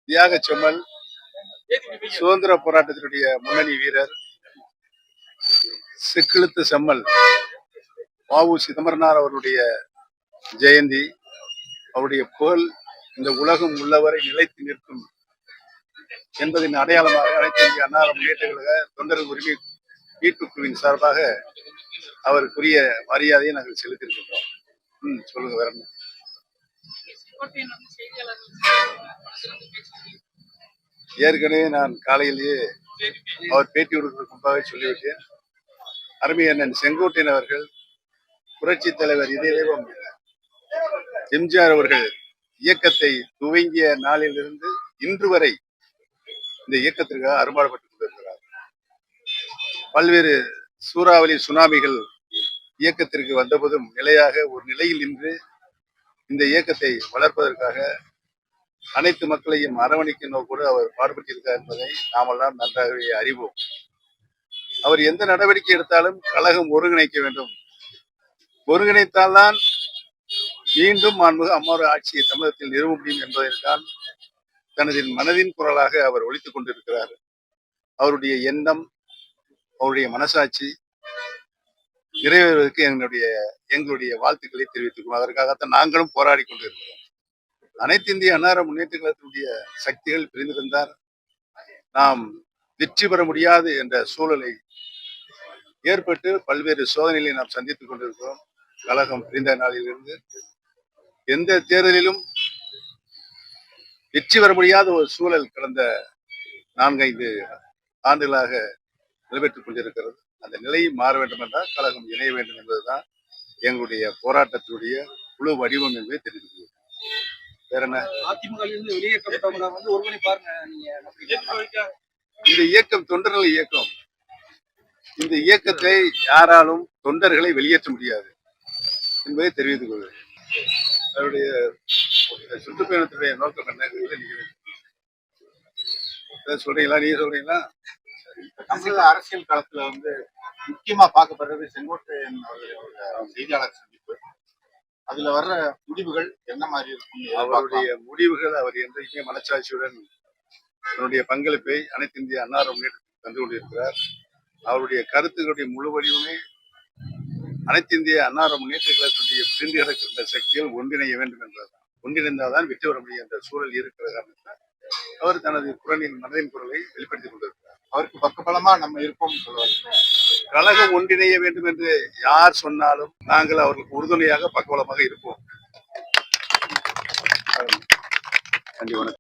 தியாக செம்மல் சுதந்திர போராட்டத்தினுடைய முன்னணி வீரர் செக்கிழுத்து செம்மல் வ.உ. சிதம்பரனார் அவருடைய ஜெயந்தி. அவருடைய புகழ் இந்த உலகம் உள்ளவரை நிலைத்து நிற்கும் என்பதின் அடையாளமாக அனைத்து இந்திய அண்ணா முன்னேற்ற கழக தொண்டர்கள் உரிமை மீட்பு குழுவின் சார்பாக அவருக்குரிய மரியாதையை நாங்கள் செலுத்தியிருக்கின்றோம். சொல்லுங்க வேற என்ன? ஏற்கனவே நான் காலையிலேயே அவர் பேட்டி கொடுப்பதற்கு முன்பாக சொல்லிவிட்டேன். அருமை அண்ணன் செங்கோட்டையன் அவர்கள், புரட்சி தலைவர் இதயம் எம்ஜிஆர் அவர்கள் இயக்கத்தை துவங்கிய நாளிலிருந்து இன்று வரை இந்த இயக்கத்திற்காக அரும்பாடுபட்டுக் கொண்டிருக்கிறார். பல்வேறு சூறாவளி சுனாமிகள் இயக்கத்திற்கு வந்தபோதும் நிலையாக ஒரு நிலையில் நின்று இந்த இயக்கத்தை வளர்ப்பதற்காக அனைத்து மக்களையும் அரவணைக்கும் நோக்கோடு அவர் பாடுபட்டிருக்கார் என்பதை நாமெல்லாம் நன்றாகவே அறிவோம். அவர் எந்த நடவடிக்கை எடுத்தாலும் கழகம் ஒருங்கிணைக்க வேண்டும், ஒருங்கிணைத்தால்தான் மீண்டும் மாண்புமிகு அம்மாவுடைய ஆட்சியை தமிழகத்தில் நிறுவ முடியும் என்பதற்கான் தனது மனதின் குரலாக அவர் ஒலித்துக் கொண்டிருக்கிறார். அவருடைய எண்ணம், அவருடைய மனசாட்சி நிறைவேறுவதற்கு எங்களுடைய வாழ்த்துக்களை தெரிவித்துக்கொள்வோம். அதற்காகத்தான் நாங்களும் போராடி கொண்டிருக்கிறோம். அனைத்து இந்திய அண்ணா முன்னேற்ற கழகத்தினுடைய சக்திகள் பிரிந்திருந்தார் நாம் வெற்றி பெற முடியாது என்ற சூழலை ஏற்பட்டு பல்வேறு சோதனைகளை நாம் சந்தித்துக் கொண்டிருக்கிறோம். கழகம் பிரிந்த நாளிலிருந்து எந்த தேர்தலிலும் வெற்றி பெற முடியாத ஒரு சூழல் கடந்த 4-5 ஆண்டுகளாக நிறைவேற்றிக் கொண்டிருக்கிறது. அந்த நிலையை மாற வேண்டும் என்றால் கழகம் இணைய வேண்டும் என்பதுதான் எங்களுடைய போராட்டத்தினுடைய குழு வடிவம் என்பதை தெரிவித்துள்ளது. வேற என்ன? இந்த இயக்கம் தொண்டர்கள் இயக்கம். இந்த இயக்கத்தை யாராலும் தொண்டர்களை வெளியேற்ற முடியாது என்பதை தெரிவித்துக் கொள்கிறேன். அவருடைய சுற்றுப்பயணத்துடைய நோக்கம் என்ன சொல்றீங்களா? நீங்க சொல்றீங்களா? தமிழக அரசியல் களத்துல முக்கியமா பார்க்கப்படுறது செங்கோட்டையன் அவர்களுடைய செய்தியாளர் சந்திப்பு. அதுல வர்ற முடிவுகள் என்ன மாதிரி இருக்கும்? அவருடைய முடிவுகள், அவர் என்றைக்குமே மனச்சாட்சியுடன் தன்னுடைய பங்களிப்பை அனைத்து இந்திய அண்ணா முன்னேற்றத்தில் தந்து கொண்டிருக்கிறார். அவருடைய கருத்துக்களுடைய முழு வடிவமே அனைத்து இந்திய அண்ணா முன்னேற்ற கழகத்துடைய பிரிந்து கிடக்கின்ற சக்திகள் ஒன்றிணைய வேண்டும் என்பதுதான். ஒன்றிணைந்தால்தான் வெற்றி பெற முடியும் என்ற சூழல் இருக்கிற காரணத்தால் அவர் தனது குரலின் மனதின் குரலை வெளிப்படுத்திக் கொண்டிருக்கிறார். அவருக்கு பக்கபலமா நம்ம இருப்போம் சொல்லுவார். கழகம் ஒன்றிணைய வேண்டும் என்று யார் சொன்னாலும் நாங்கள் அவர்களுக்கு உறுதுணையாக பக்கபலமாக இருப்போம். நன்றி, வணக்கம்.